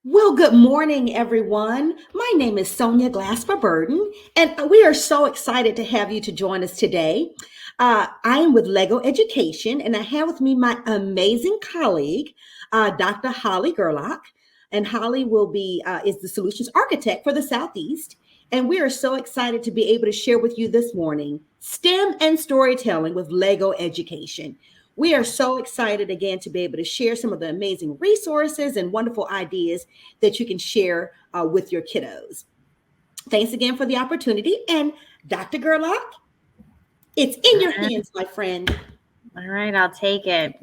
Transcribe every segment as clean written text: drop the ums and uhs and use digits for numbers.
Well, good morning, everyone. My name is Sonya Glasper, and we are so excited to have you to join us today. I am with Lego Education, and I have with me my amazing colleague, Dr. Holly Gerlach. And Holly will be is the solutions architect for the Southeast. And we are so excited to be able to share with you this morning STEM and storytelling with Lego Education. We are so excited again to be able to share some of the amazing resources and wonderful ideas that you can share with your kiddos. Thanks again for the opportunity. And Dr. Gerlach, it's in your hands, my friend. All right, I'll take it.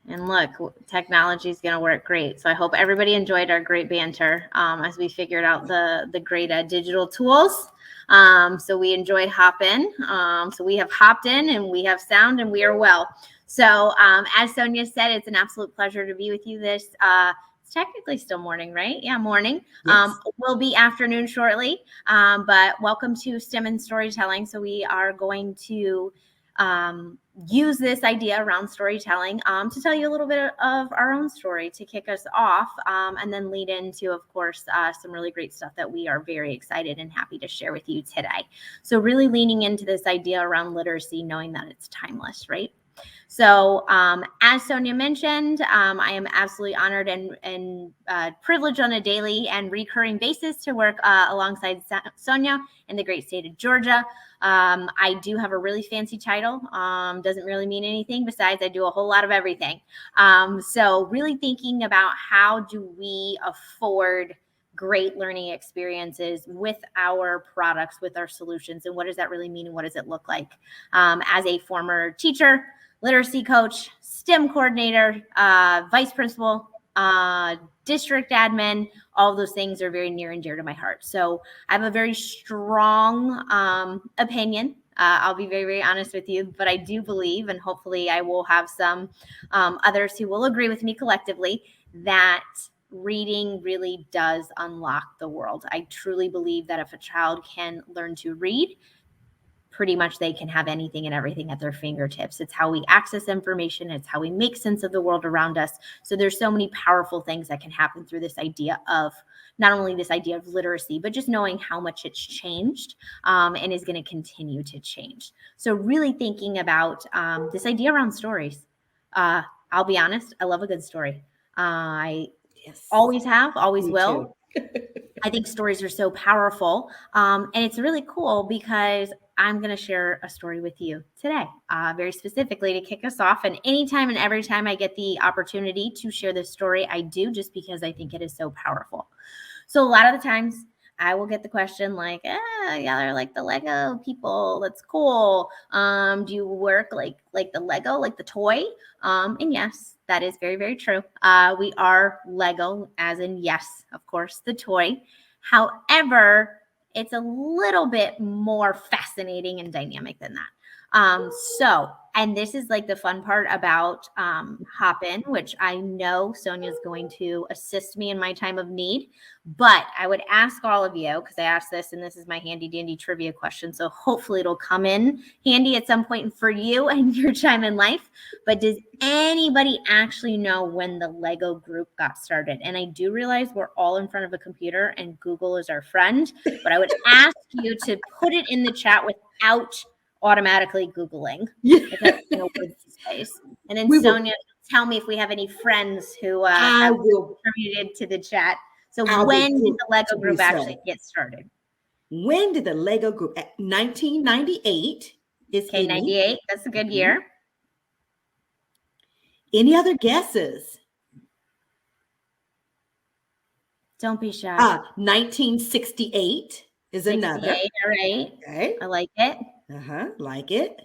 And look, technology is going to work great. So I hope everybody enjoyed our great banter as we figured out the great digital tools. So we enjoyed Hop In. So we have hopped in and we have sound and we are well. So as Sonya said, it's an absolute pleasure to be with you this it's technically still morning, right? Yeah, morning. Yes. Will be afternoon shortly. But welcome to STEM and Storytelling. So we are going to use this idea around storytelling to tell you a little bit of our own story to kick us off and then lead into, of course, some really great stuff that we are very excited and happy to share with you today. So really leaning into this idea around literacy, knowing that it's timeless, right? So as Sonya mentioned, I am absolutely honored and privileged on a daily and recurring basis to work alongside Sonya in the great state of Georgia. I do have a really fancy title. Doesn't really mean anything besides I do a whole lot of everything. So really thinking about how do we afford great learning experiences with our products, with our solutions, and what does that really mean and what does it look like? As a former teacher, literacy coach, STEM coordinator, vice principal, district admin, all of those things are very near and dear to my heart. So I have a very strong opinion. I'll be very, very honest with you, but I do believe, and hopefully I will have some others who will agree with me collectively, that reading really does unlock the world. I truly believe that if a child can learn to read, pretty much they can have anything and everything at their fingertips. It's how we access information. It's how we make sense of the world around us. So there's so many powerful things that can happen through this idea of not only this idea of literacy, but just knowing how much it's changed and is going to continue to change. So really thinking about this idea around stories. I'll be honest, I love a good story. I always have, always will. I think stories are so powerful. And it's really cool because I'm going to share a story with you today, very specifically to kick us off. And anytime and every time I get the opportunity to share this story, I do, just because I think it is so powerful. So a lot of the times I will get the question like, yeah, they're like the Lego people. That's cool. Do you work like the Lego, like the toy? And yes, that is very, very true. We are Lego, as in, yes, of course, the toy. However, it's a little bit more fascinating and dynamic than that. And this is like the fun part about Hop In, which I know Sonya is going to assist me in my time of need. But I would ask all of you, because I asked this, and this is my handy dandy trivia question. So hopefully it'll come in handy at some point for you and your time in life. But does anybody actually know when the Lego group got started? And I do realize we're all in front of a computer and Google is our friend, but I would ask you to put it in the chat without automatically Googling. And then Sonya, tell me if we have any friends who have contributed to the chat. So when did the Lego group actually get started? When did the Lego group? 1998. Okay, 98. That's a good year. Any other guesses? Don't be shy. 1968 is another. All right. Okay. I like it. Like it.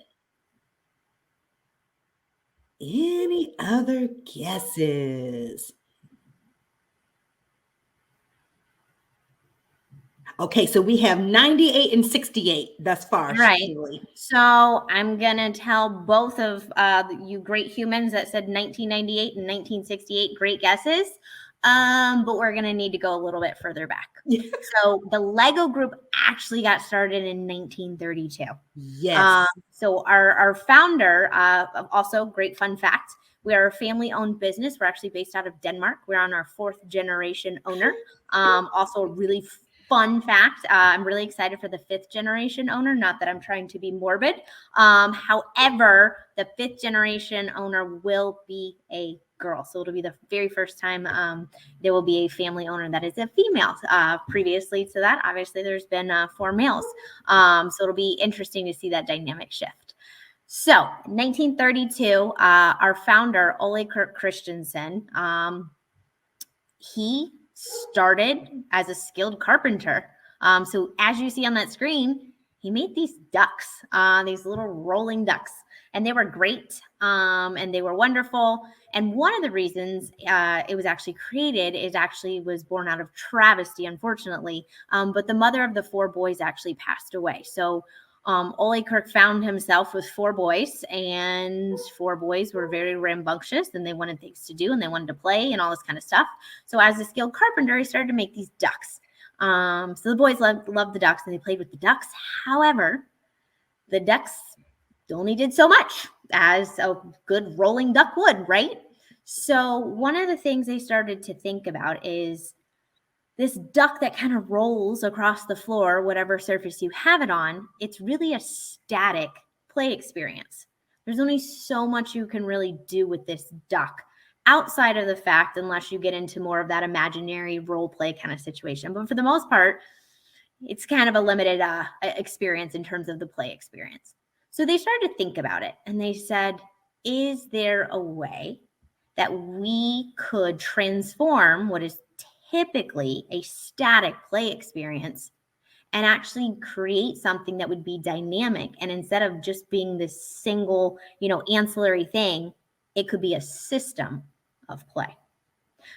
Any other guesses? Okay, so we have 98 and 68 thus far. Right. So I'm going to tell both of you great humans that said 1998 and 1968 great guesses. But we're going to need to go a little bit further back. So the Lego group actually got started in 1932. Yes. So our founder, also great fun fact, We are a family-owned business. We're actually based out of Denmark. We're on our 4th generation owner. Also, a really fun fact, I'm really excited for the 5th generation owner. Not that I'm trying to be morbid. However, the 5th generation owner will be a girl. So it'll be the very first time there will be a family owner that is a female. Previously to that, obviously, there's been 4 males. So it'll be interesting to see that dynamic shift. So, 1932, our founder, Ole Kirk Christensen, he started as a skilled carpenter. So, as you see on that screen, he made these ducks, these little rolling ducks, and they were great, and they were wonderful. And one of the reasons it was actually created is actually was born out of travesty, unfortunately. But the mother of the 4 boys actually passed away. So Ole Kirk found himself with 4 boys, and 4 boys were very rambunctious, and they wanted things to do, and they wanted to play, and all this kind of stuff. So as a skilled carpenter, he started to make these ducks. So the boys loved the ducks, and they played with the ducks. However, the ducks only did so much as a good rolling duck would, right? So one of the things they started to think about is this duck that kind of rolls across the floor, whatever surface you have it on, it's really a static play experience. There's only so much you can really do with this duck outside of the fact, unless you get into more of that imaginary role play kind of situation. But for the most part, it's kind of a limited experience in terms of the play experience. So they started to think about it, and they said, is there a way that we could transform what is typically a static play experience and actually create something that would be dynamic? And instead of just being this single, ancillary thing, it could be a system of play.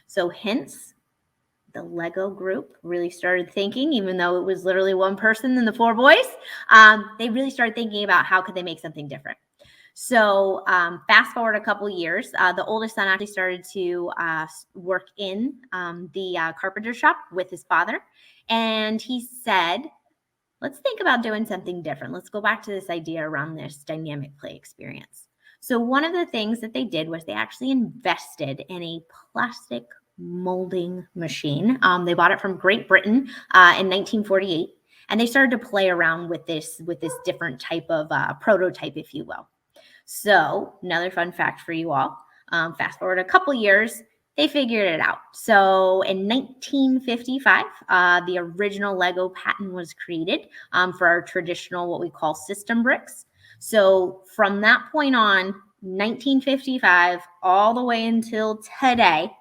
So hence, the Lego group really started thinking, even though it was literally one person and the 4 boys, they really started thinking about how could they make something different. So fast forward a couple years, the oldest son actually started to work in the carpenter shop with his father. And he said, let's think about doing something different. Let's go back to this idea around this dynamic play experience. So one of the things that they did was they actually invested in a plastic molding machine. They bought it from Great Britain in 1948. And they started to play around with this different type of prototype, if you will. So another fun fact for you all, fast forward a couple years, they figured it out. So in 1955, the original Lego patent was created for our traditional, what we call system bricks. So from that point on, 1955, all the way until today,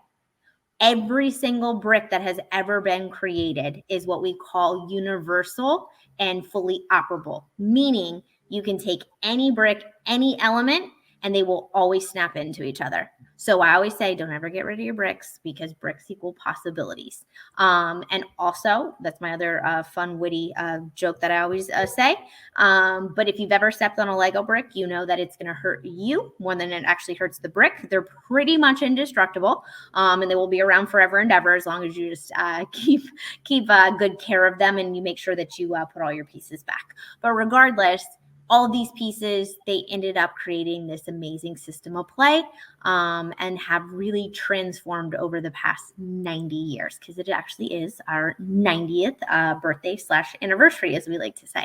every single brick that has ever been created is what we call universal and fully operable, meaning you can take any brick, any element, and they will always snap into each other. So I always say, don't ever get rid of your bricks, because bricks equal possibilities. And also, that's my other fun, witty joke that I always say. But if you've ever stepped on a Lego brick, you know that it's going to hurt you more than it actually hurts the brick. They're pretty much indestructible, and they will be around forever and ever as long as you just keep good care of them, and you make sure that you put all your pieces back. But regardless, all of these pieces, they ended up creating this amazing system of play, and have really transformed over the past 90 years, because it actually is our 90th birthday / anniversary, as we like to say.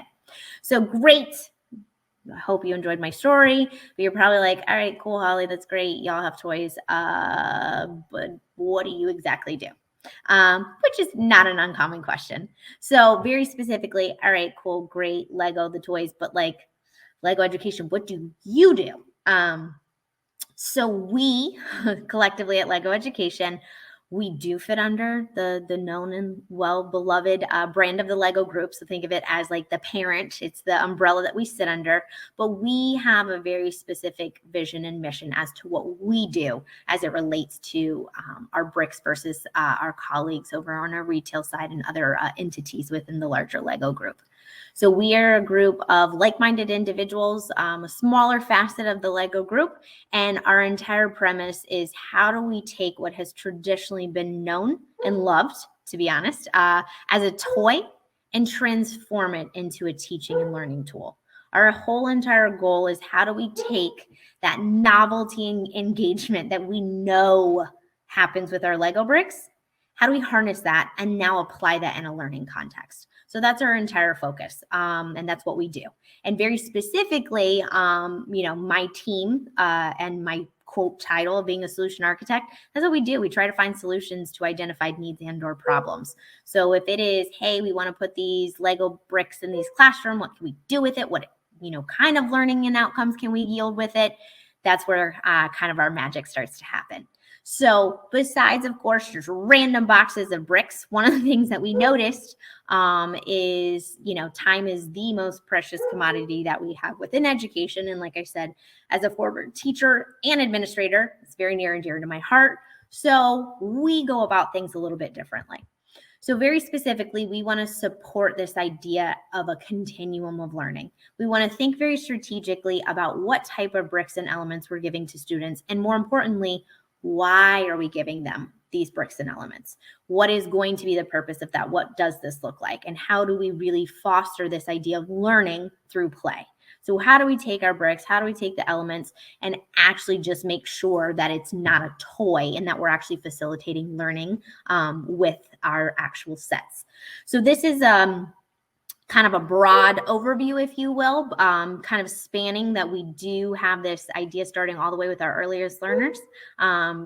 So great. I hope you enjoyed my story. But you're probably like, all right, cool, Holly, that's great. Y'all have toys. But what do you exactly do? Which is not an uncommon question. So very specifically, all right, cool, great, Lego, the toys, but like Lego education, what do you do? So we collectively at Lego Education, we do fit under the known and well-beloved brand of the Lego group. So think of it as like the parent. It's the umbrella that we sit under. But we have a very specific vision and mission as to what we do as it relates to our bricks versus our colleagues over on our retail side and other entities within the larger Lego group. So we are a group of like-minded individuals, a smaller facet of the Lego group, and our entire premise is, how do we take what has traditionally been known and loved, to be honest, as a toy, and transform it into a teaching and learning tool. Our whole entire goal is, how do we take that novelty and engagement that we know happens with our Lego bricks. How do we harness that and now apply that in a learning context? So that's our entire focus, and that's what we do. And very specifically, my team and my quote title of being a solution architect, that's what we do. We try to find solutions to identified needs and or problems. So if it is, hey, we want to put these Lego bricks in these classroom, what can we do with it? What kind of learning and outcomes can we yield with it? That's where kind of our magic starts to happen. So besides, of course, just random boxes of bricks, one of the things that we noticed is, time is the most precious commodity that we have within education. And like I said, as a former teacher and administrator, it's very near and dear to my heart. So we go about things a little bit differently. So very specifically, we want to support this idea of a continuum of learning. We want to think very strategically about what type of bricks and elements we're giving to students, and more importantly, why are we giving them these bricks and elements? What is going to be the purpose of that? What does this look like? And how do we really foster this idea of learning through play? So how do we take our bricks? How do we take the elements and actually just make sure that it's not a toy and that we're actually facilitating learning with our actual sets? So this is kind of a broad overview, if you will, kind of spanning that we do have this idea starting all the way with our earliest learners,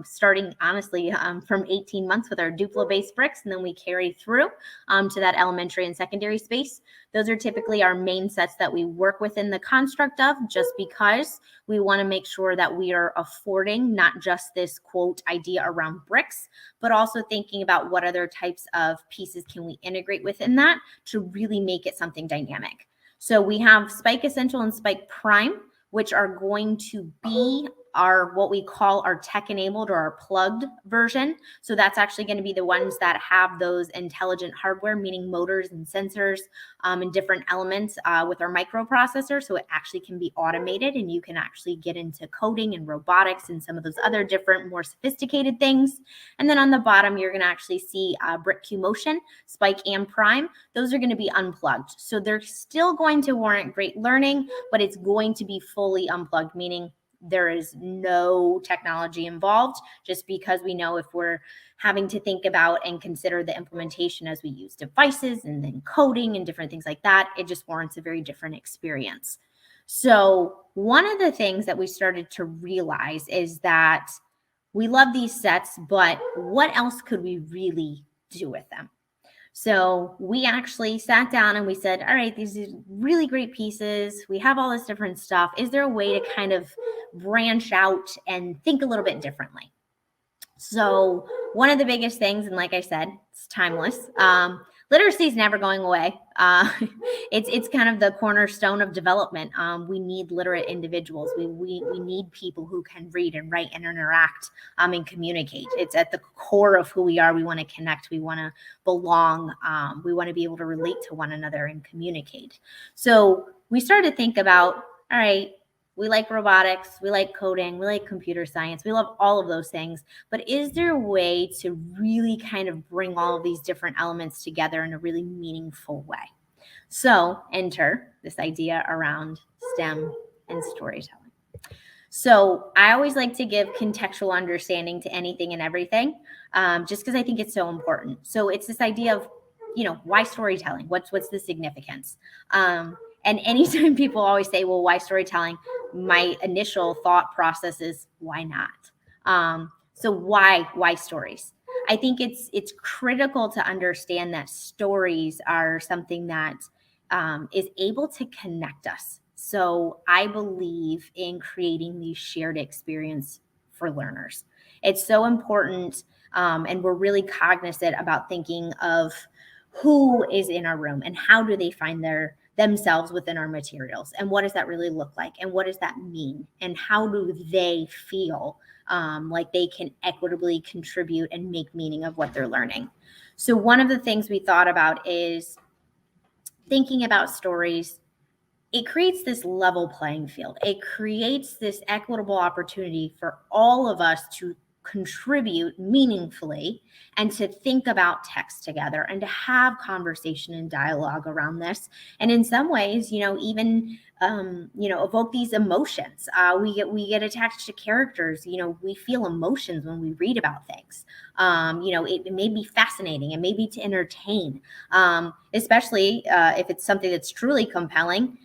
starting honestly from 18 months with our Duplo-based bricks, and then we carry through to that elementary and secondary space. Those are typically our main sets that we work within the construct of, just because we want to make sure that we are affording not just this quote idea around bricks, but also thinking about what other types of pieces can we integrate within that to really make it something dynamic. So we have Spike Essential and Spike Prime, which are going to be our what we call our tech enabled or our plugged version. So that's actually going to be the ones that have those intelligent hardware, meaning motors and sensors and different elements with our microprocessor. So it actually can be automated, and you can actually get into coding and robotics and some of those other different, more sophisticated things. And then on the bottom, you're going to actually see Brick Q Motion, Spike and Prime. Those are going to be unplugged. So they're still going to warrant great learning, but it's going to be fully unplugged, meaning there is no technology involved, just because we know if we're having to think about and consider the implementation as we use devices and then coding and different things like that, it just warrants a very different experience. So one of the things that we started to realize is that we love these sets, but what else could we really do with them? So we actually sat down and we said, all right, these are really great pieces. We have all this different stuff. Is there a way to kind of branch out and think a little bit differently? So one of the biggest things, and like I said, it's timeless. Literacy is never going away. It's kind of the cornerstone of development. We need literate individuals. We need people who can read and write and interact and communicate. It's at the core of who we are. We want to connect. We want to belong. We want to be able to relate to one another and communicate. So we started to think about, all right, we like robotics, we like coding, we like computer science, we love all of those things. But is there a way to really kind of bring all of these different elements together in a really meaningful way? So enter this idea around STEM and storytelling. So I always like to give contextual understanding to anything and everything, just because I think it's so important. So it's this idea of, why storytelling? What's the significance? And anytime people always say, well, why storytelling? My initial thought process is, why not? So why stories? I think it's critical to understand that stories are something that is able to connect us. So I believe in creating these shared experience for learners. It's so important, and we're really cognizant about thinking of who is in our room and how do they find themselves within our materials, and what does that really look like, and what does that mean, and how do they feel like they can equitably contribute and make meaning of what they're learning. So one of the things we thought about is thinking about stories. It creates this level playing field. It creates this equitable opportunity for all of us to contribute meaningfully and to think about text together and to have conversation and dialogue around this. And in some ways, even evoke these emotions. We get attached to characters. We feel emotions when we read about things. It may be fascinating. It may be to entertain, especially if it's something that's truly compelling.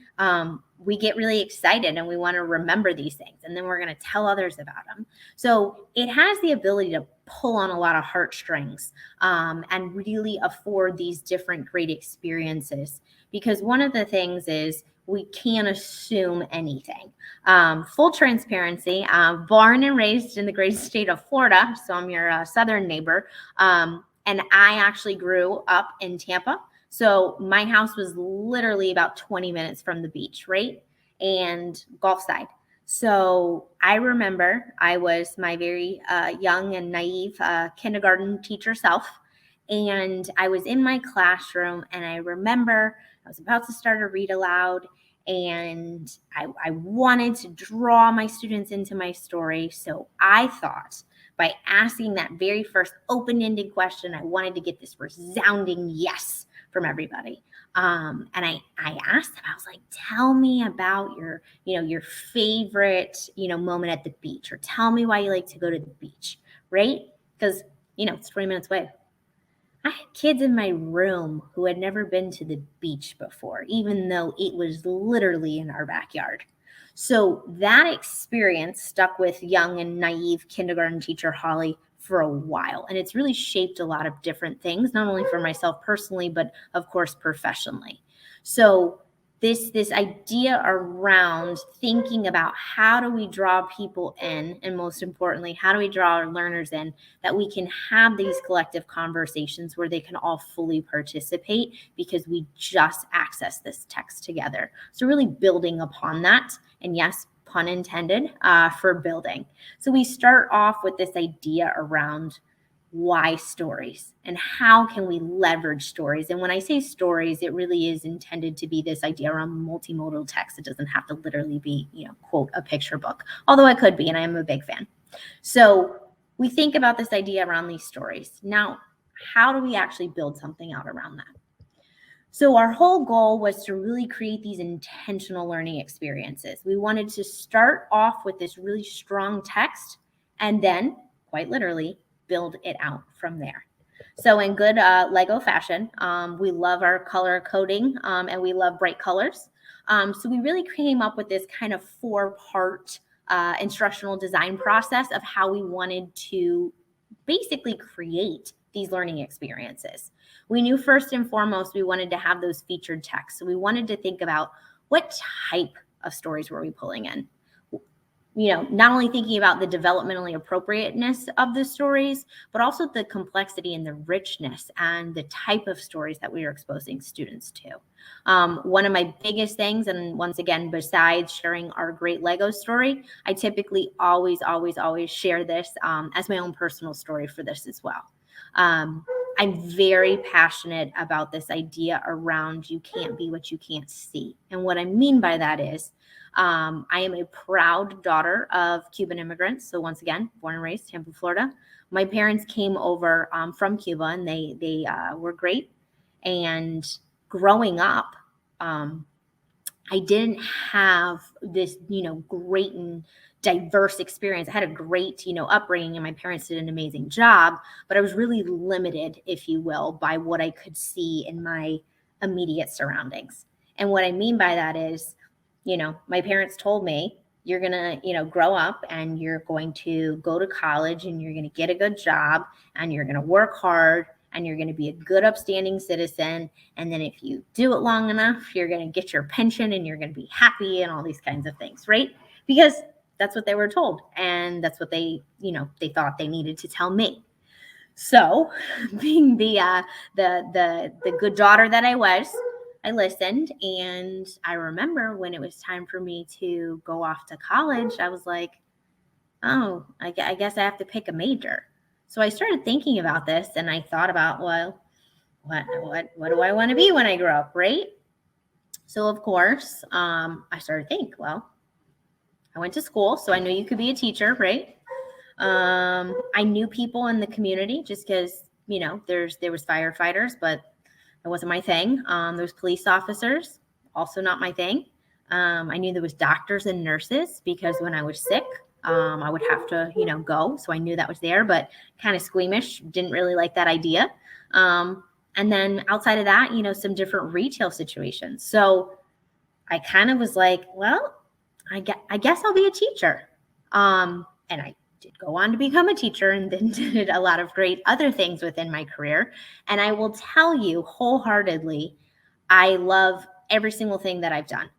We get really excited and we want to remember these things, and then we're going to tell others about them. So it has the ability to pull on a lot of heartstrings, and really afford these different great experiences. Because one of the things is we can't assume anything. Full transparency, born and raised in the great state of Florida, so I'm your southern neighbor, and I actually grew up in Tampa. So my house was literally about 20 minutes from the beach, right? And Gulfside. So I remember I was my very young and naive kindergarten teacher self. And I was in my classroom, and I remember I was about to start a read aloud, and I wanted to draw my students into my story. So I thought, by asking that very first open-ended question, I wanted to get this resounding yes from everybody. And I asked them, I was like, tell me about your favorite, moment at the beach, or tell me why you like to go to the beach, right? Because, it's 20 minutes away. I had kids in my room who had never been to the beach before, even though it was literally in our backyard. So that experience stuck with young and naive kindergarten teacher Holly for a while. And it's really shaped a lot of different things, not only for myself personally, but of course, professionally. So this idea around thinking about how do we draw people in, and most importantly, how do we draw our learners in, that we can have these collective conversations where they can all fully participate because we just access this text together. So really building upon that, and yes, pun intended, for building. So we start off with this idea around why stories and how can we leverage stories. And when I say stories, it really is intended to be this idea around multimodal text. It doesn't have to literally be, quote, a picture book, although it could be, and I am a big fan. So we think about this idea around these stories. Now, how do we actually build something out around that? So our whole goal was to really create these intentional learning experiences. We wanted to start off with this really strong text and then, quite literally, build it out from there. So in good Lego fashion, we love our color coding, and we love bright colors. So we really came up with this kind of 4-part instructional design process of how we wanted to basically create these learning experiences. We knew first and foremost we wanted to have those featured texts. So we wanted to think about what type of stories were we pulling in. Not only thinking about the developmentally appropriateness of the stories, but also the complexity and the richness and the type of stories that we are exposing students to. One of my biggest things, and once again, besides sharing our great Lego story, I typically always share this as my own personal story for this as well. I'm very passionate about this idea around you can't be what you can't see. And what I mean by that is, I am a proud daughter of Cuban immigrants. So once again, born and raised Tampa, Florida. My parents came over from Cuba, and they were great. And growing up, I didn't have this, great and diverse experience. I had a great, upbringing, and my parents did an amazing job, but I was really limited, if you will, by what I could see in my immediate surroundings. And what I mean by that is, my parents told me, you're going to, grow up and you're going to go to college and you're going to get a good job and you're going to work hard and you're going to be a good upstanding citizen. And then if you do it long enough, you're going to get your pension and you're going to be happy and all these kinds of things, right? Because that's what they were told. And that's what they thought they needed to tell me. So being the good daughter that I was, I listened, and I remember when it was time for me to go off to college, I was like, oh, I guess I have to pick a major. So I started thinking about this, and I thought about, well, what do I want to be when I grow up, right? So of course, I started to think, well, I went to school, so I knew you could be a teacher, right? I knew people in the community just because, there was firefighters, but that wasn't my thing. There's police officers, also not my thing. I knew there was doctors and nurses because when I was sick, I would have to, go. So I knew that was there, but kind of squeamish, didn't really like that idea. And then outside of that, some different retail situations. So I kind of was like, well, I guess I'll be a teacher. And I did go on to become a teacher and then did a lot of great other things within my career. And I will tell you wholeheartedly, I love every single thing that I've done.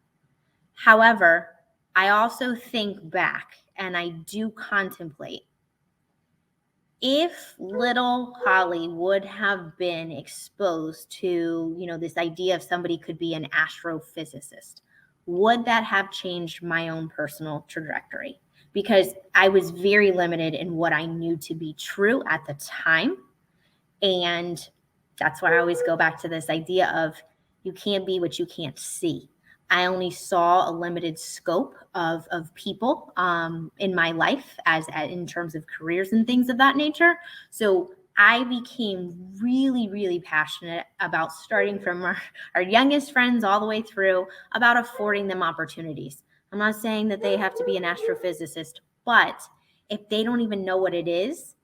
However, I also think back and I do contemplate if little Holly would have been exposed to, this idea of somebody could be an astrophysicist, would that have changed my own personal trajectory? Because I was very limited in what I knew to be true at the time. And that's why I always go back to this idea of you can't be what you can't see. I only saw a limited scope of people in my life as in terms of careers and things of that nature. So I became really, really passionate about starting from our youngest friends all the way through about affording them opportunities. I'm not saying that they have to be an astrophysicist, but if they don't even know what it is,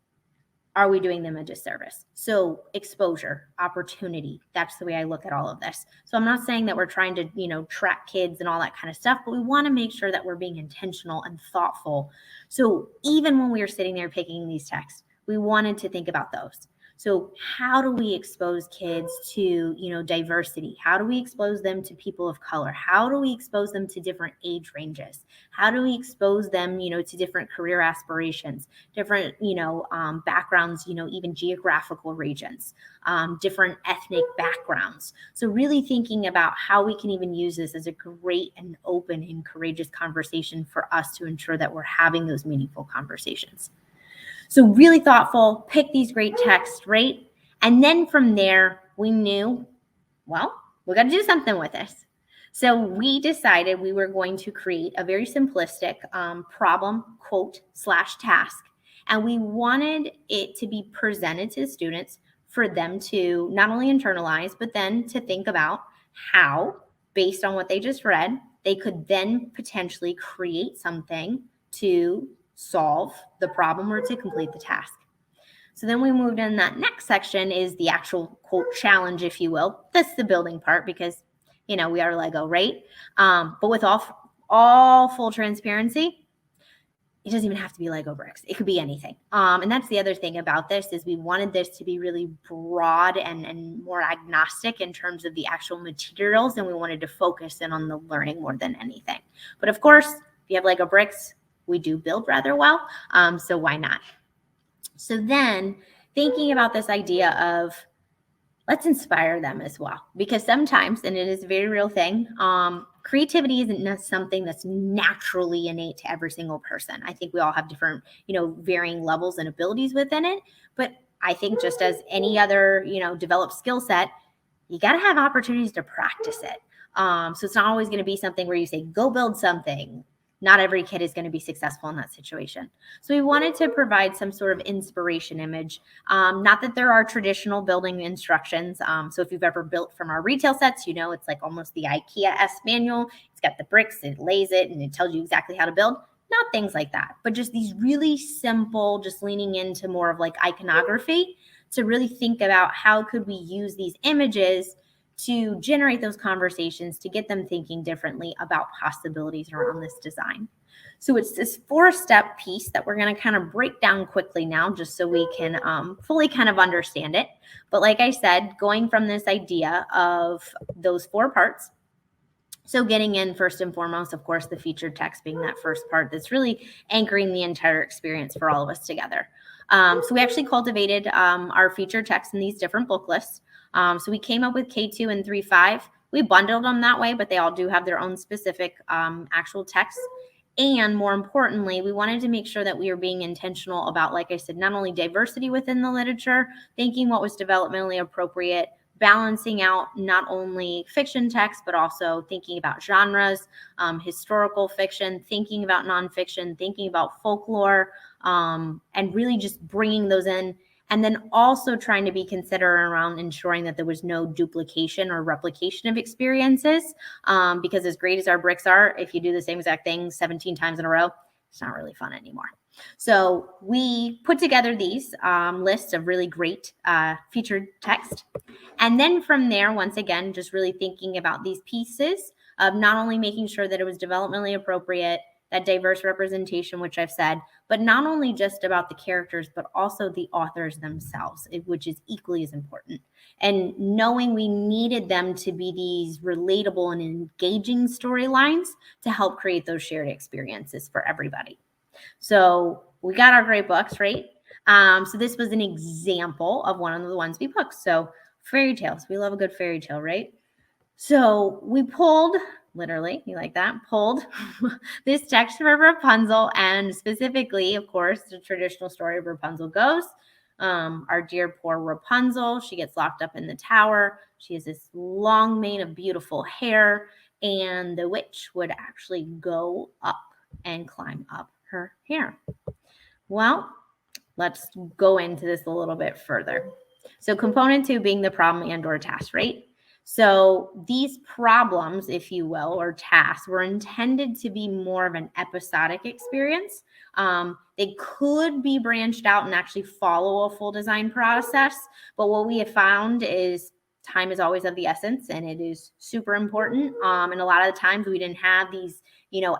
are we doing them a disservice? So exposure, opportunity, that's the way I look at all of this. So I'm not saying that we're trying to, track kids and all that kind of stuff, but we want to make sure that we're being intentional and thoughtful. So even when we were sitting there picking these texts, we wanted to think about those. So how do we expose kids to, diversity? How do we expose them to people of color? How do we expose them to different age ranges? How do we expose them, to different career aspirations, different, backgrounds, even geographical regions, different ethnic backgrounds. So really thinking about how we can even use this as a great and open and courageous conversation for us to ensure that we're having those meaningful conversations. So really thoughtful, pick these great texts, right? And then from there, we knew, well, we got to do something with this. So we decided we were going to create a very simplistic problem, quote, / task. And we wanted it to be presented to students for them to not only internalize, but then to think about how, based on what they just read, they could then potentially create something to solve the problem or to complete the task. So then we moved in. That next section is the actual quote challenge, if you will. That's the building part because, we are Lego, right? But with all full transparency, it doesn't even have to be Lego bricks. It could be anything. And that's the other thing about this is we wanted this to be really broad and more agnostic in terms of the actual materials. And we wanted to focus in on the learning more than anything. But of course, if you have Lego bricks, we do build rather well. So why not? So then thinking about this idea of let's inspire them as well, because sometimes, and it is a very real thing, creativity isn't something that's naturally innate to every single person. I think we all have different, varying levels and abilities within it. But I think just as any other, developed skill set, you got to have opportunities to practice it. So it's not always going to be something where you say, go build something. Not every kid is going to be successful in that situation. So we wanted to provide some sort of inspiration image. Not that there are traditional building instructions. So if you've ever built from our retail sets, it's like almost the IKEA-esque manual. It's got the bricks, it lays it, and it tells you exactly how to build. Not things like that, but just these really simple, just leaning into more of like iconography to really think about how could we use these images to generate those conversations, to get them thinking differently about possibilities around this design. So it's this 4-step piece that we're going to kind of break down quickly now, just so we can fully kind of understand it. But like I said, going from this idea of those 4 parts, so getting in first and foremost, of course, the featured text being that first part that's really anchoring the entire experience for all of us together. So we actually cultivated our featured text in these different book lists. So we came up with K2 and 3.5. We bundled them that way, but they all do have their own specific actual text. And more importantly, we wanted to make sure that we were being intentional about, like I said, not only diversity within the literature, thinking what was developmentally appropriate, balancing out not only fiction text, but also thinking about genres, historical fiction, thinking about nonfiction, thinking about folklore, and really just bringing those in. And then also trying to be considerate around ensuring that there was no duplication or replication of experiences. Because as great as our bricks are, if you do the same exact thing 17 times in a row, it's not really fun anymore. So we put together these lists of really great featured text. And then from there, once again, just really thinking about these pieces of not only making sure that it was developmentally appropriate, that diverse representation, which I've said, but not only just about the characters, but also the authors themselves, which is equally as important. And knowing we needed them to be these relatable and engaging storylines to help create those shared experiences for everybody. So we got our great books, right? So this was an example of one of the ones we picked. So fairy tales. We love a good fairy tale, right? So we pulled, literally, you like that, pulled this text from Rapunzel, and specifically, of course, the traditional story of Rapunzel goes. Our dear poor Rapunzel, she gets locked up in the tower. She has this long mane of beautiful hair, and the witch would actually go up and climb up her hair. Well, let's go into this a little bit further. So component 2 being the problem and or task, right? So these problems, if you will, or tasks were intended to be more of an episodic experience. They could be branched out and actually follow a full design process. But what we have found is time is always of the essence, and it is super important. And a lot of the times we didn't have these,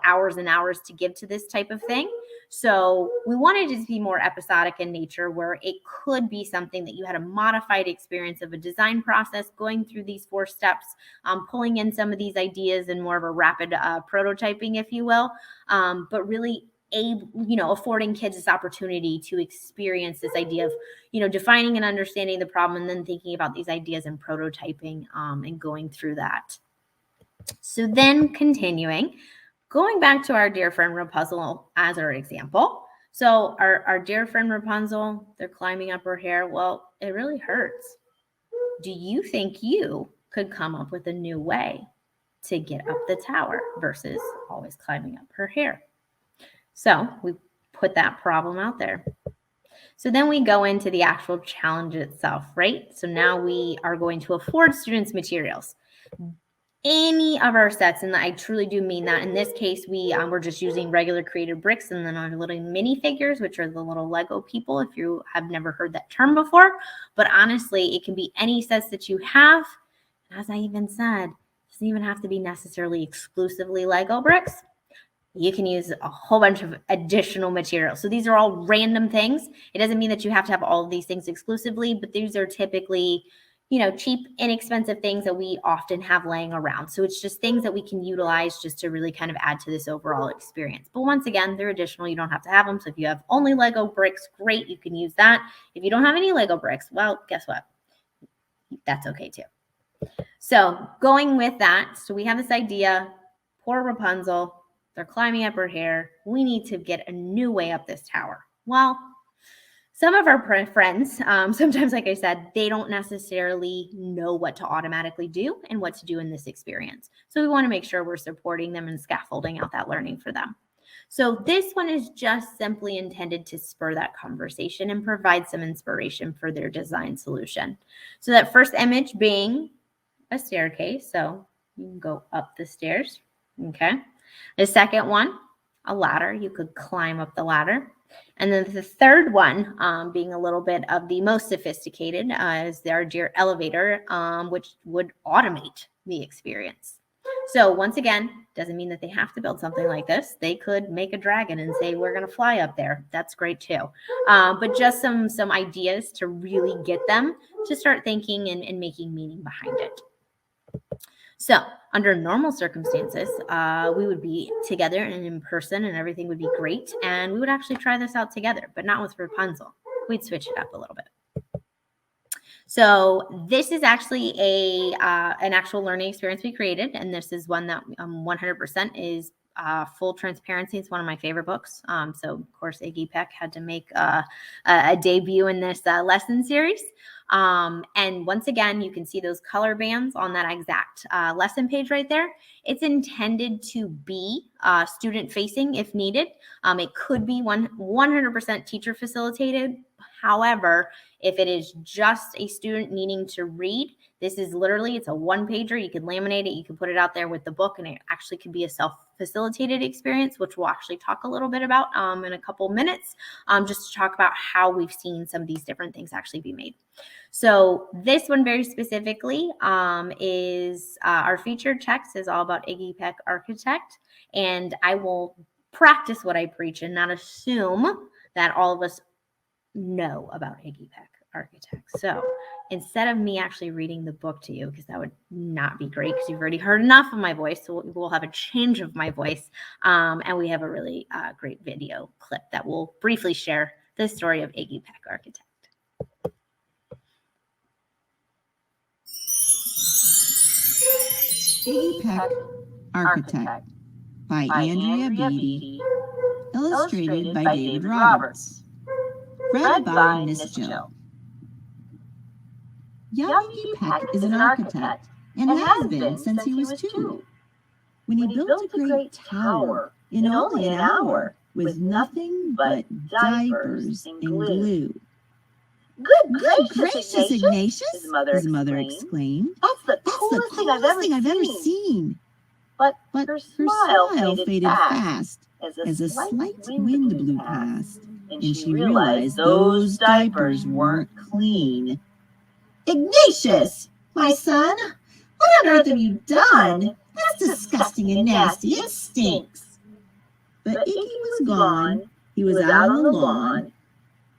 hours and hours to give to this type of thing. So we wanted it to be more episodic in nature, where it could be something that you had a modified experience of a design process, going through these 4 steps, pulling in some of these ideas in more of a rapid prototyping, if you will, but really affording kids this opportunity to experience this idea of, defining and understanding the problem, and then thinking about these ideas and prototyping and going through that. So then continuing, going back to our dear friend Rapunzel as our example. So our dear friend Rapunzel, they're climbing up her hair. Well, it really hurts. Do you think you could come up with a new way to get up the tower versus always climbing up her hair? So we put that problem out there. So then we go into the actual challenge itself, right? So now we are going to afford students materials. Any of our sets, and I truly do mean that. In this case, we're just using regular created bricks, and then our little mini figures, which are the little Lego people, if you have never heard that term before. But honestly, it can be any sets that you have. As I even said, it doesn't even have to be necessarily exclusively Lego bricks. You can use a whole bunch of additional materials. So these are all random things. It doesn't mean that you have to have all of these things exclusively, but these are typically, cheap, inexpensive things that we often have laying around. So it's just things that we can utilize just to really kind of add to this overall experience. But once again, they're additional. You don't have to have them. So if you have only Lego bricks, great, you can use that. If you don't have any Lego bricks, well, guess what? That's okay too. So going with that, so we have this idea, poor Rapunzel, they're climbing up her hair. We need to get a new way up this tower. Well, some of our friends, sometimes, like I said, they don't necessarily know what to automatically do and what to do in this experience. So we want to make sure we're supporting them and scaffolding out that learning for them. So this one is just simply intended to spur that conversation and provide some inspiration for their design solution. So that first image being a staircase. So you can go up the stairs. Okay. The second one, a ladder. You could climb up the ladder. And then the third one, being a little bit of the most sophisticated, is our dear elevator, which would automate the experience. So once again, doesn't mean that they have to build something like this. They could make a dragon and say, we're going to fly up there. That's great too. But just some ideas to really get them to start thinking and making meaning behind it. So under normal circumstances, we would be together and in person and everything would be great. And we would actually try this out together, but not with Rapunzel. We'd switch it up a little bit. So this is actually an actual learning experience we created. And this is one that 100% is full transparency. It's one of my favorite books. So of course, Iggy Peck had to make a debut in this lesson series. And once again, you can see those color bands on that exact lesson page right there. It's intended to be student facing if needed. It could be 100% teacher facilitated. However, if it is just a student needing to read, this is literally, it's a one pager. You can laminate it. You can put it out there with the book, and it actually could be a self-facilitated experience, which we'll actually talk a little bit about in a couple minutes, just to talk about how we've seen some of these different things actually be made. So this one very specifically is our featured text is all about Iggy Peck Architect, and I will practice what I preach and not assume that all of us know about Iggy Peck Architect. So instead of me actually reading the book to you, because that would not be great because you've already heard enough of my voice, so we'll have a change of my voice, and we have a really great video clip that will briefly share the story of Iggy Peck Architect. Iggy Peck Architect by Andrea Beatty, illustrated by David Roberts, read by Miss Jill. Young Iggy Peck is an architect and has been since he was 2. When he built a great tower in only an hour with nothing but diapers and glue. Good gracious, Ignatius, his mother exclaimed. That's the That's coolest the thing coolest I've ever seen. But Her her smile faded fast as a slight wind blew past, and she realized those diapers weren't clean. Ignatius, my son, what on earth have you done? That's disgusting and nasty. It stinks. But Iggy was gone. He was out on the lawn,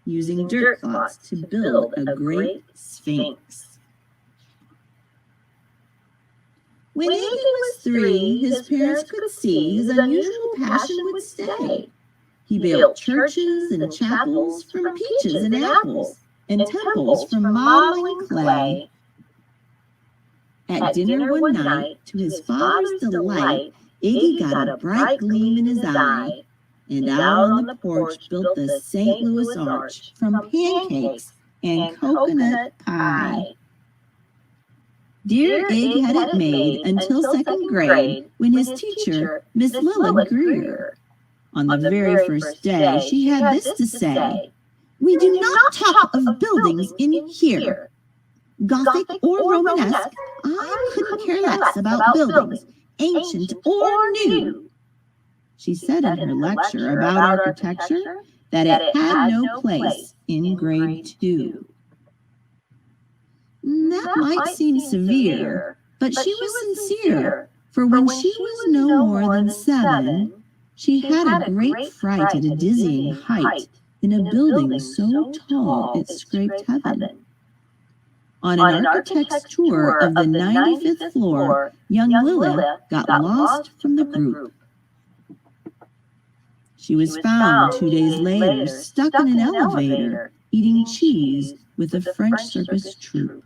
using dirt clods to build a great sphinx. When Iggy was 3, his parents could see his unusual passion would stay. He built churches and chapels from peaches and apples, and temples from modeling clay. At dinner one night, to his father's delight, Iggy got a bright gleam in his eye, and out on the porch built the St. Louis Arch from pancakes and coconut pie. Dear Ig had it made until 2nd grade, when his teacher, Miss Lilla Greer. On the very first day, she had this to say: "We do not talk of buildings in here. Gothic or Romanesque, I couldn't care less about buildings, ancient or new." She said in her lecture about architecture that it had no place in grade 2. That might seem severe, but she was sincere, for when she was no more than 7, she had a great fright at a dizzying height in a building so tall it scraped heaven. On an architect's tour of the 95th floor, young Lilla got lost from the group. She was found 2 days later, stuck in an elevator, eating cheese with a French circus troupe.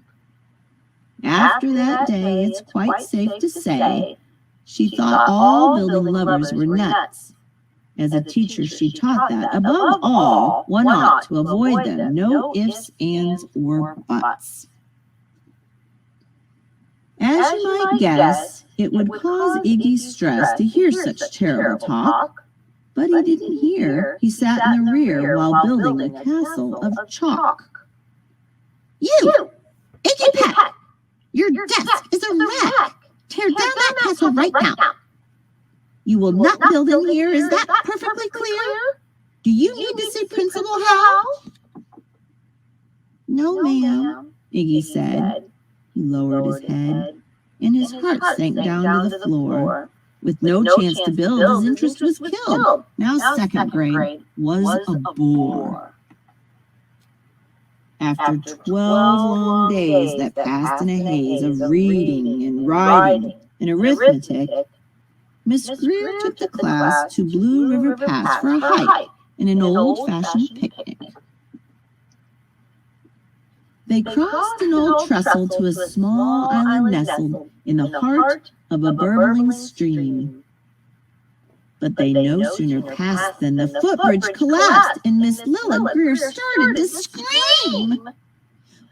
After that day, it's quite safe to say, she thought all building lovers were nuts. As a teacher, she taught that, above all, one ought to avoid them, no ifs, ands, or buts. As you might guess, it would cause Iggy stress to hear such terrible talk. But he didn't hear. He sat in the rear while building a castle of chalk. You, Iggy Peck, your desk is a wreck. Tear down that castle right now. You will not build in here, is that perfectly clear? Do you need to see Principal Hal? No, ma'am, Iggy said. He lowered his head, and his heart sank down to the floor. With no chance to build, his interest was killed. Now 2nd grade was a bore. After 12 long days that passed in a haze of reading and writing and arithmetic, Miss Greer took the class to Blue River Pass for a hike and an old-fashioned picnic. They crossed an old trestle to a small island nestled in the heart of a burbling stream. But they no sooner passed than the footbridge collapsed and Miss Lilla Greer started to scream.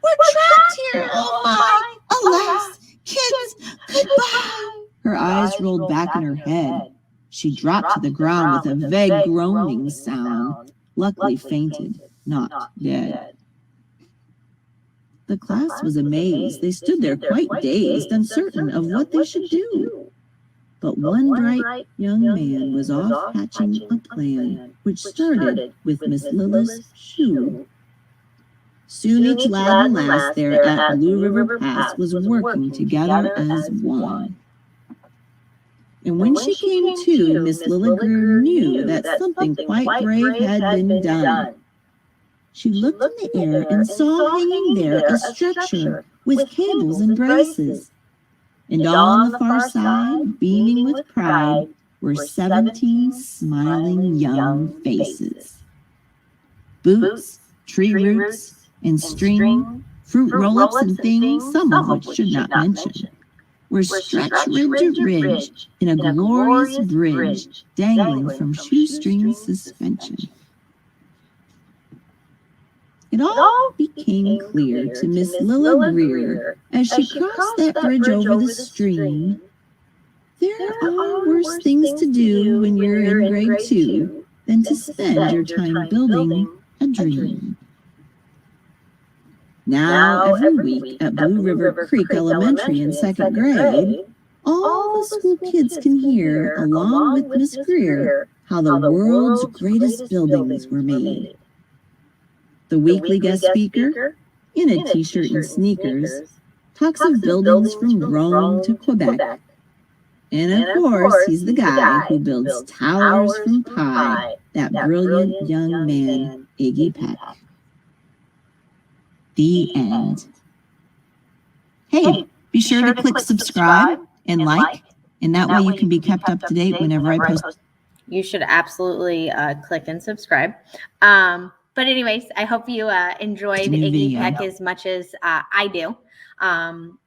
We're trapped here. Oh my. Alas, kids, goodbye. Her eyes rolled back in her head. She dropped to the ground with a vague groaning sound, luckily fainted, not dead. The class was amazed. They stood there quite dazed, uncertain of what they should do. But one bright young man was off hatching a plan, which started with Miss Lilla's shoe. Soon each lad and lass there at Blue River Pass was working together as one. And when she came to, Miss Lilla Greer knew that something quite brave had been done. She looked in the air and saw hanging there a structure with cables and braces. And on the far side, beaming with pride, were 17 smiling young faces. Boots, tree roots, and string, fruit roll-ups and things, some of which should not mention, were stretched ridge to ridge in a glorious bridge dangling from shoestring suspension. It all became clear to Miss Lilla Greer as she crossed that bridge over the stream. There are worse things to do when you're in grade 2 than to spend your time building a dream. Now, every week at Blue River Creek Elementary in 2nd grade, all the school kids can hear, along with Miss Greer, how the world's greatest buildings were made. The weekly guest speaker, in a t-shirt and sneakers, talks of buildings from Rome to Quebec. And of course, he's the guy who builds towers from pie, that brilliant young man, Iggy Peck. The end. Hey, be sure to click subscribe and like, and that way you can be kept up to date whenever I post. You should absolutely click and subscribe. But anyways, I hope you enjoyed Iggy Peck as much as I do.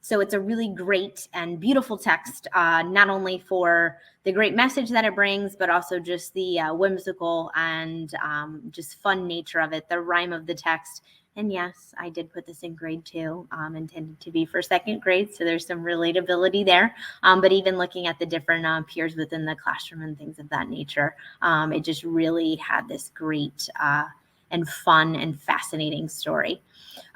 So it's a really great and beautiful text, not only for the great message that it brings, but also just the whimsical and just fun nature of it, the rhyme of the text. And yes, I did put this in grade 2, intended to be for 2nd grade. So there's some relatability there. But even looking at the different peers within the classroom and things of that nature, it just really had this great and fun and fascinating story.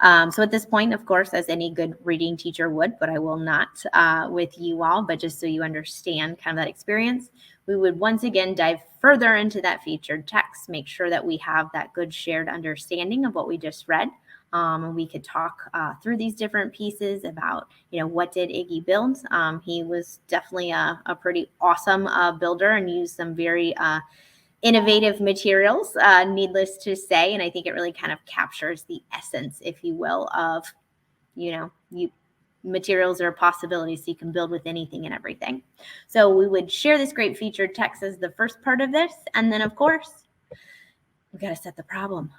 So at this point, of course, as any good reading teacher would, but I will not with you all, but just so you understand kind of that experience, we would once again dive further into that featured text, make sure that we have that good shared understanding of what we just read. And we could talk through these different pieces about, what did Iggy build? He was definitely a pretty awesome builder and used some very innovative materials, needless to say. And I think it really kind of captures the essence, if you will, of, materials are possibilities, so you can build with anything and everything. So we would share this great featured text as the first part of this. And then, of course, we got to set the problem.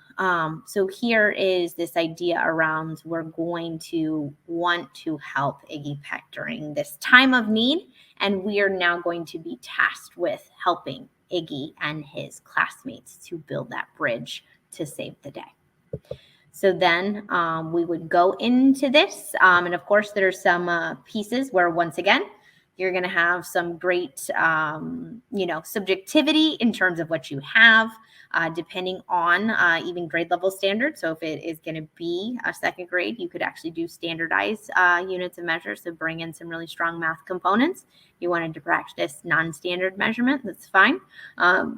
So here is this idea around we're going to want to help Iggy Peck during this time of need. And we are now going to be tasked with helping Iggy and his classmates to build that bridge to save the day. So then we would go into this. And of course, there's some pieces where, once again, you're going to have some great, subjectivity in terms of what you have, depending on even grade level standards. So if it is going to be a 2nd grade, you could actually do standardized units of measure. So bring in some really strong math components. You wanted to practice non-standard measurement, that's fine.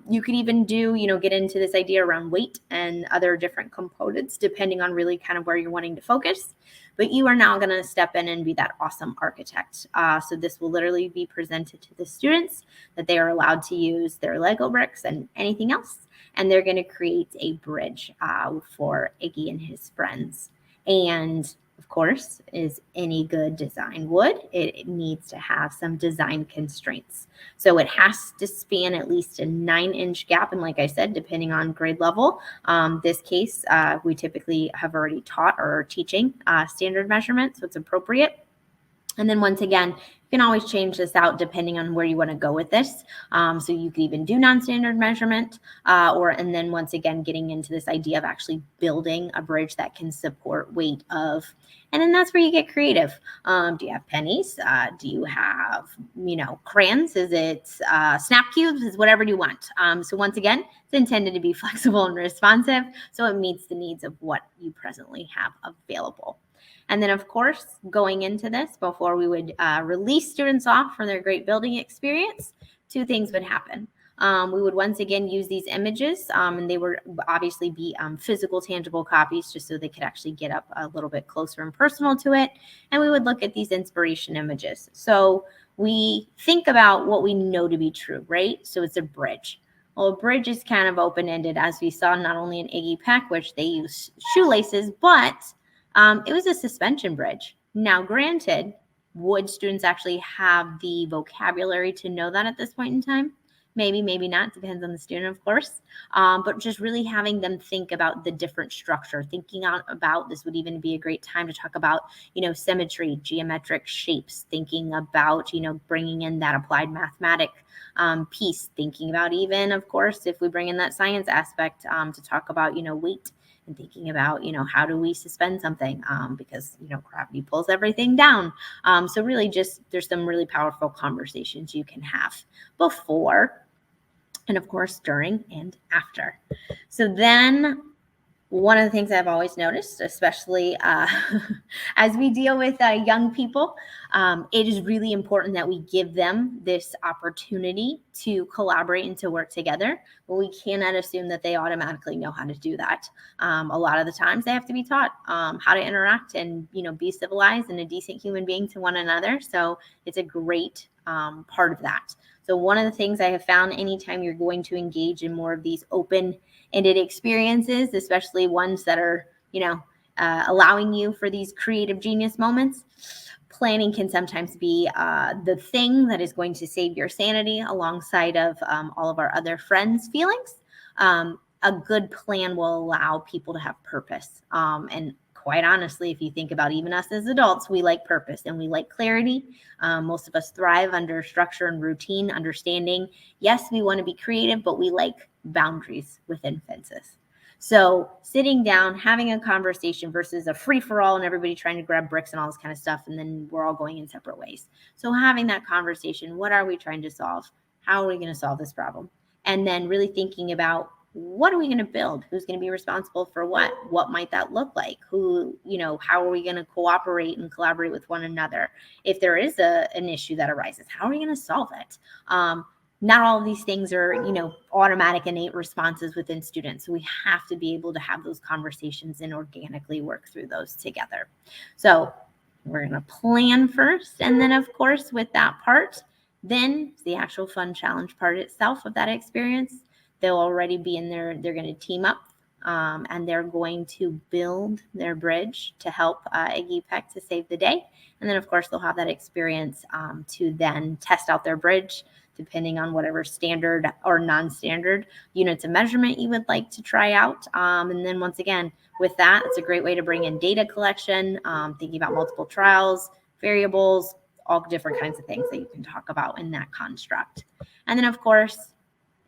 You could even do, get into this idea around weight and other different components, depending on really kind of where you're wanting to focus. But you are now going to step in and be that awesome architect. So this will literally be presented to the students that they are allowed to use their Lego bricks and anything else. And they're going to create a bridge for Iggy and his friends. And of course, as any good design would, it needs to have some design constraints. So it has to span at least a 9-inch gap. And like I said, depending on grade level, this case, we typically have already taught or are teaching standard measurement, so it's appropriate. And then once again, You can always change this out depending on where you want to go with this. So you could even do non-standard measurement, and then once again, getting into this idea of actually building a bridge that can support weight of, and then that's where you get creative. Do you have pennies? Do you have, crayons? Is it snap cubes? Is whatever you want. So once again, it's intended to be flexible and responsive, so it meets the needs of what you presently have available. And then, of course, going into this, before we would release students off for their great building experience, two things would happen. We would once again use these images, and they would obviously be physical, tangible copies, just so they could actually get up a little bit closer and personal to it. And we would look at these inspiration images. So we think about what we know to be true, right? So it's a bridge. Well, a bridge is kind of open-ended, as we saw not only in Iggy Peck, which they use shoelaces, but it was a suspension bridge. Now, granted, would students actually have the vocabulary to know that at this point in time? Maybe, maybe not. Depends on the student, of course. But just really having them think about the different structure, thinking about this would even be a great time to talk about, symmetry, geometric shapes, thinking about, bringing in that applied mathematic piece, thinking about even, of course, if we bring in that science aspect to talk about, weight, and thinking about, how do we suspend something because, gravity pulls everything down. So really just there's some really powerful conversations you can have before and, of course, during and after. So then one of the things I've always noticed, especially as we deal with young people, it is really important that we give them this opportunity to collaborate and to work together. But we cannot assume that they automatically know how to do that. A lot of the times they have to be taught how to interact and, be civilized and a decent human being to one another. So it's a great part of that. So one of the things I have found anytime you're going to engage in more of these open-ended experiences, especially ones that are, allowing you for these creative genius moments, planning can sometimes be the thing that is going to save your sanity alongside of all of our other friends' feelings. A good plan will allow people to have purpose. And quite honestly, if you think about even us as adults, we like purpose and we like clarity. Most of us thrive under structure and routine, understanding. Yes, we want to be creative, but we like boundaries within fences. So sitting down, having a conversation versus a free-for-all and everybody trying to grab bricks and all this kind of stuff, and then we're all going in separate ways. So having that conversation, what are we trying to solve? How are we going to solve this problem? And then really thinking about, what are we going to build? Who's going to be responsible for what? What might that look like? How are we going to cooperate and collaborate with one another? If there is an issue that arises, how are we going to solve it? Not all of these things are, automatic innate responses within students. So we have to be able to have those conversations and organically work through those together. So we're going to plan first. And then, of course, with that part, then the actual fun challenge part itself of that experience. They'll already be in there. They're going to team up and they're going to build their bridge to help Iggy Peck to save the day. And then, of course, they'll have that experience to then test out their bridge, depending on whatever standard or non-standard units of measurement you would like to try out. And then once again, with that, it's a great way to bring in data collection, thinking about multiple trials, variables, all different kinds of things that you can talk about in that construct. And then, of course,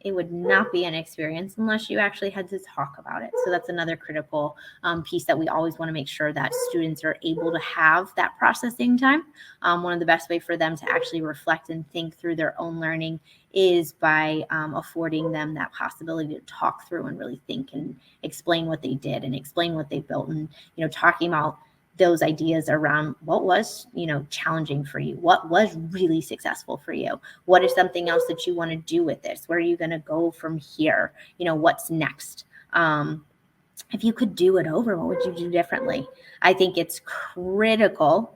it would not be an experience unless you actually had to talk about it. So that's another critical piece that we always want to make sure that students are able to have that processing time. One of the best way for them to actually reflect and think through their own learning is by affording them that possibility to talk through and really think and explain what they did and explain what they built, and talking about those ideas around what was, challenging for you, what was really successful for you, what is something else that you want to do with this, where are you going to go from here, what's next. If you could do it over, what would you do differently? I think it's critical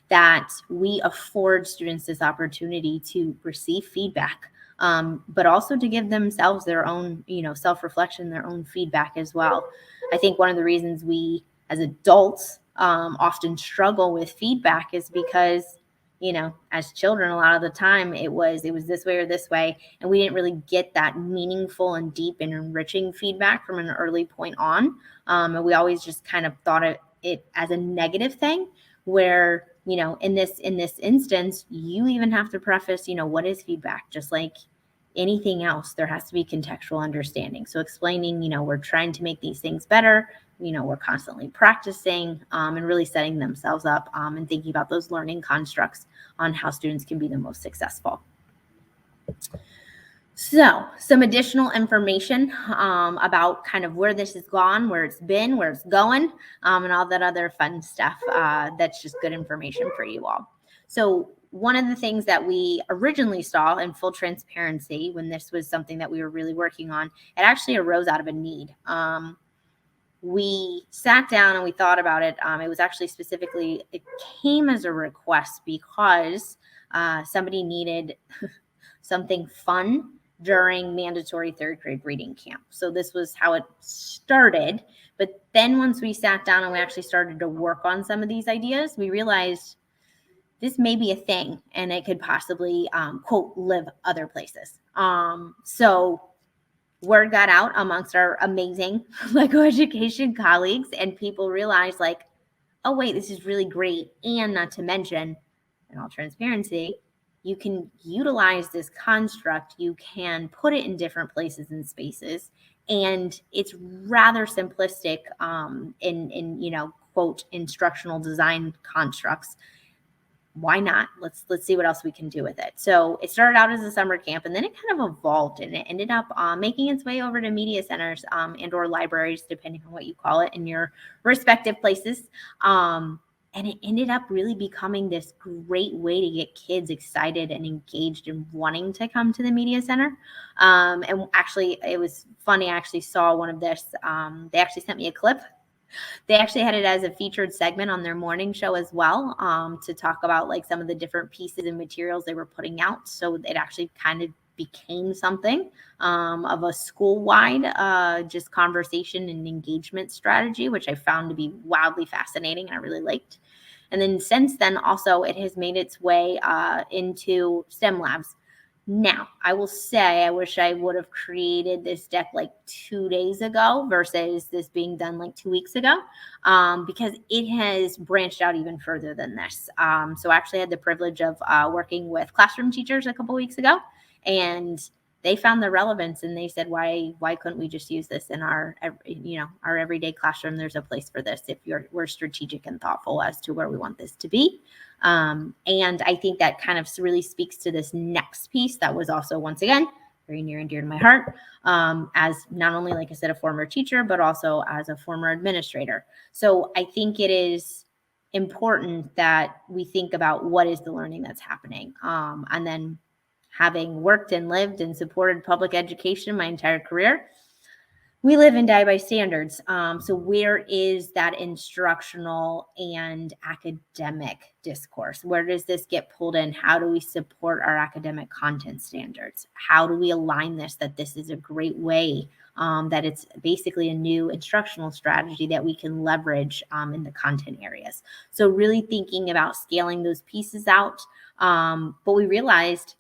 that we afford students this opportunity to receive feedback, but also to give themselves their own, self-reflection, their own feedback as well. I think one of the reasons we as adults often struggle with feedback is because, as children, a lot of the time it was this way or this way, and we didn't really get that meaningful and deep and enriching feedback from an early point on. And we always just kind of thought of it as a negative thing, where, in this instance, you even have to preface, what is feedback? Just like anything else, there has to be contextual understanding. So explaining, we're trying to make these things better. We're constantly practicing and really setting themselves up and thinking about those learning constructs on how students can be the most successful. So some additional information about kind of where this has gone, where it's been, where it's going, and all that other fun stuff that's just good information for you all. So one of the things that we originally saw, in full transparency, when this was something that we were really working on, it actually arose out of a need. We sat down and we thought about it. It was actually specifically, it came as a request because somebody needed something fun during mandatory third grade reading camp. So this was how it started. But then once we sat down and we actually started to work on some of these ideas, we realized this may be a thing and it could possibly, quote, live other places. So word got out amongst our amazing LEGO education colleagues, and people realized, like, oh, wait, this is really great. And not to mention, in all transparency, you can utilize this construct. You can put it in different places and spaces. And it's rather simplistic in quote, instructional design constructs. Why not? Let's see what else we can do with it. So it started out as a summer camp, and then it kind of evolved, and it ended up making its way over to media centers and or libraries, depending on what you call it in your respective places. And it ended up really becoming this great way to get kids excited and engaged and wanting to come to the media center. And actually, it was funny. I actually saw one of this. They actually sent me a clip. They actually had it as a featured segment on their morning show as well, to talk about like some of the different pieces and materials they were putting out. So it actually kind of became something of a school-wide just conversation and engagement strategy, which I found to be wildly fascinating and I really liked. And then since then, also, it has made its way into STEM labs. Now, I will say I wish I would have created this deck like 2 days ago versus this being done like 2 weeks ago, because it has branched out even further than this. So I actually had the privilege of working with classroom teachers a couple weeks ago, and they found the relevance, and they said, why couldn't we just use this in our everyday classroom? There's a place for this if we're strategic and thoughtful as to where we want this to be. And I think that kind of really speaks to this next piece that was also, once again, very near and dear to my heart, as not only, like I said, a former teacher, but also as a former administrator. So I think it is important that we think about what is the learning that's happening. And then, having worked and lived and supported public education my entire career, we live and die by standards. So where is that instructional and academic discourse? Where does this get pulled in? How do we support our academic content standards? How do we align this, that this is a great way, that it's basically a new instructional strategy that we can leverage in the content areas? So really thinking about scaling those pieces out. But we realized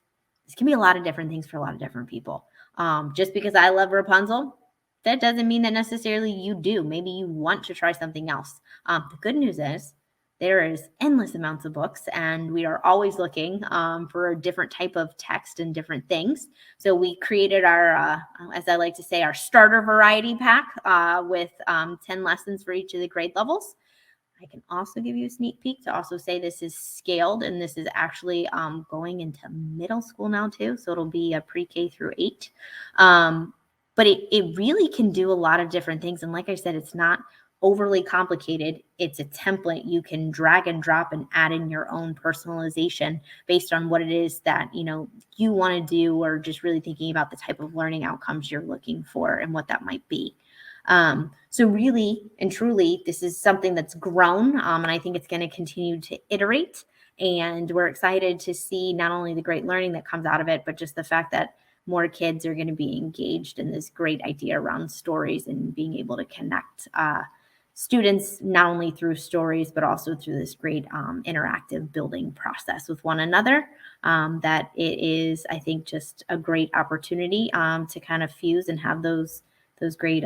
this can be a lot of different things for a lot of different people. Just because I love Rapunzel, that doesn't mean that necessarily you do. Maybe you want to try something else. The good news is there is endless amounts of books, and we are always looking for a different type of text and different things. So we created our, as I like to say, our starter variety pack with 10 lessons for each of the grade levels. I can also give you a sneak peek to also say this is scaled, and this is actually going into middle school now too. So it'll be a pre-K through 8. But it really can do a lot of different things. And like I said, it's not overly complicated. It's a template you can drag and drop and add in your own personalization based on what it is that you want to do, or just really thinking about the type of learning outcomes you're looking for and what that might be. So really and truly, this is something that's grown, and I think it's going to continue to iterate. And we're excited to see not only the great learning that comes out of it, but just the fact that more kids are going to be engaged in this great idea around stories and being able to connect students not only through stories, but also through this great interactive building process with one another. That it is, I think, just a great opportunity to kind of fuse and have those great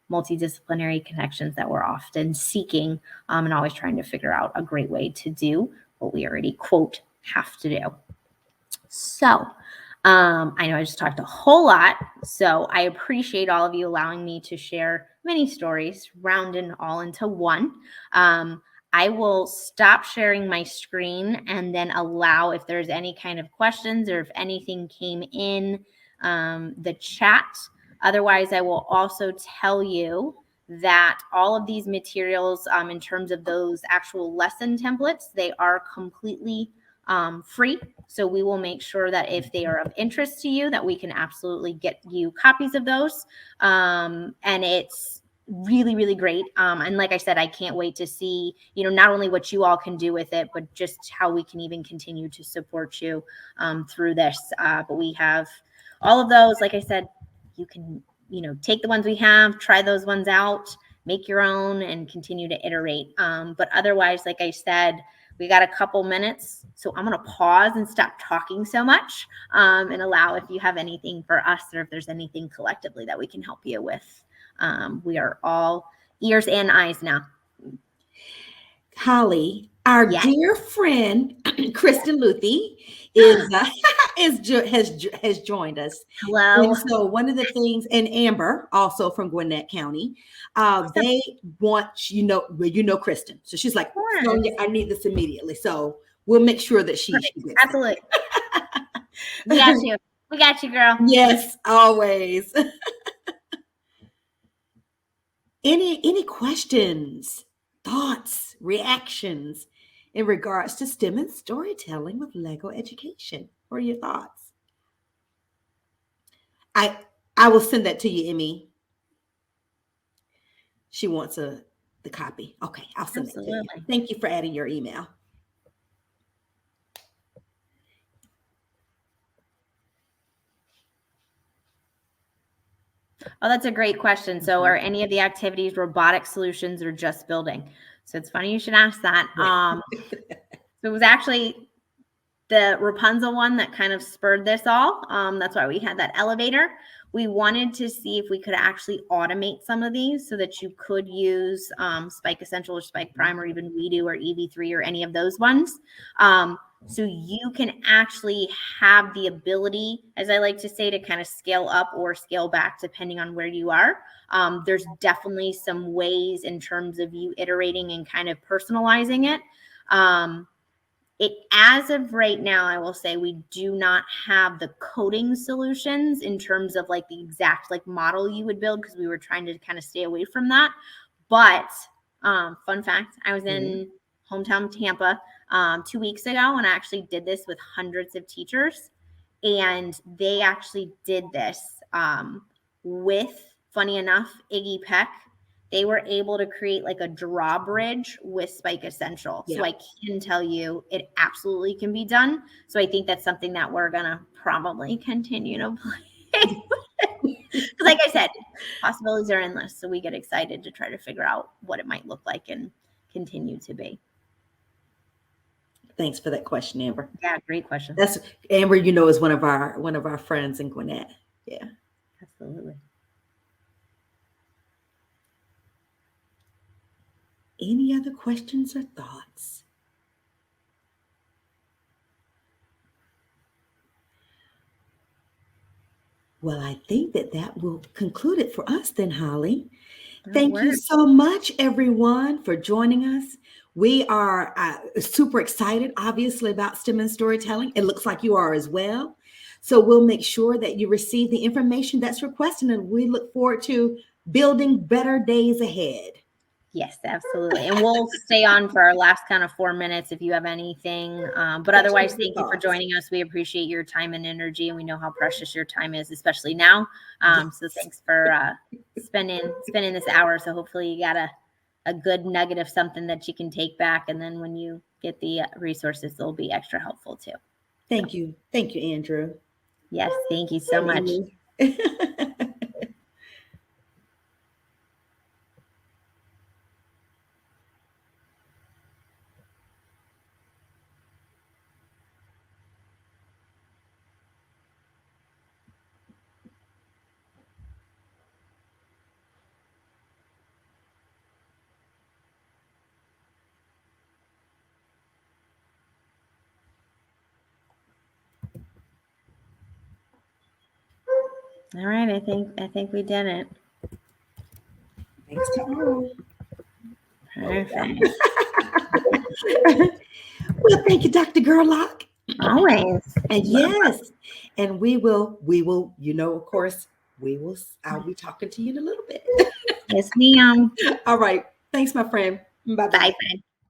multidisciplinary connections that we're often seeking and always trying to figure out a great way to do what we already quote have to do. So I know I just talked a whole lot, so I appreciate all of you allowing me to share many stories, rounding all into one. I will stop sharing my screen and then allow if there's any kind of questions or if anything came in the chat. Otherwise, I will also tell you that all of these materials in terms of those actual lesson templates, they are completely free. So we will make sure that if they are of interest to you, that we can absolutely get you copies of those. And it's really, really great. And like I said, I can't wait to see, not only what you all can do with it, but just how we can even continue to support you through this. But we have all of those. Like I said, you can, take the ones we have, try those ones out, make your own, and continue to iterate. But otherwise, like I said, we got a couple minutes, so I'm going to pause and stop talking so much and allow if you have anything for us or if there's anything collectively that we can help you with. We are all ears and eyes now. Holly, our Yes. dear friend Kristen Luthi has joined us. Hello. And so one of the things, and Amber, also from Gwinnett County, they want Kristen. So she's like, Sonya, I need this immediately. So we'll make sure that she gets it. Absolutely. We got you. We got you, girl. Yes, always. Any questions, thoughts, reactions in regards to STEM and storytelling with Lego education? What are your thoughts? I will send that to you, Emmy. She wants the copy. Okay, I'll send it to you. Thank you for adding your email. Oh, that's a great question. So are any of the activities robotic solutions or just building? So it's funny you should ask that. So it was actually the Rapunzel one that kind of spurred this all. That's why we had that elevator. We wanted to see if we could actually automate some of these so that you could use Spike Essential or Spike Prime or even WeDo or EV3 or any of those ones. So you can actually have the ability, as I like to say, to kind of scale up or scale back depending on where you are. There's definitely some ways in terms of you iterating and kind of personalizing it. As of right now, I will say we do not have the coding solutions in terms of like the exact like model you would build because we were trying to kind of stay away from that. But fun fact, I was in hometown Tampa 2 weeks ago and I actually did this with hundreds of teachers, and they actually did this with, funny enough, Iggy Peck. They were able to create like a drawbridge with Spike Essential. Yeah. So I can tell you it absolutely can be done. So I think that's something that we're going to probably continue to play with. Because like I said, possibilities are endless. So we get excited to try to figure out what it might look like and continue to be. Thanks for that question, Amber. Yeah, great question. That's Amber, is one of our friends in Gwinnett. Yeah. Absolutely. Any other questions or thoughts? Well, I think that will conclude it for us then, Holly. Thank you so much, everyone, for joining us. We are super excited, obviously, about STEM and storytelling. It looks like you are as well. So we'll make sure that you receive the information that's requested, and we look forward to building better days ahead. Yes, absolutely. And we'll stay on for our last kind of 4 minutes if you have anything. But otherwise, thank you for joining us. We appreciate your time and energy, and we know how precious your time is, especially now. So thanks for spending this hour. So hopefully you got a good nugget of something that you can take back. And then when you get the resources, they'll be extra helpful too. Thank you. Thank you, Andrew. Yes, thank you so much. All right, I think we did it. Thanks to all. Perfect. Well, thank you, Dr. Gerlach. Always. And yes, and we will, of course, I'll be talking to you in a little bit. Yes, ma'am. All right. Thanks, my friend. Bye-bye. Bye.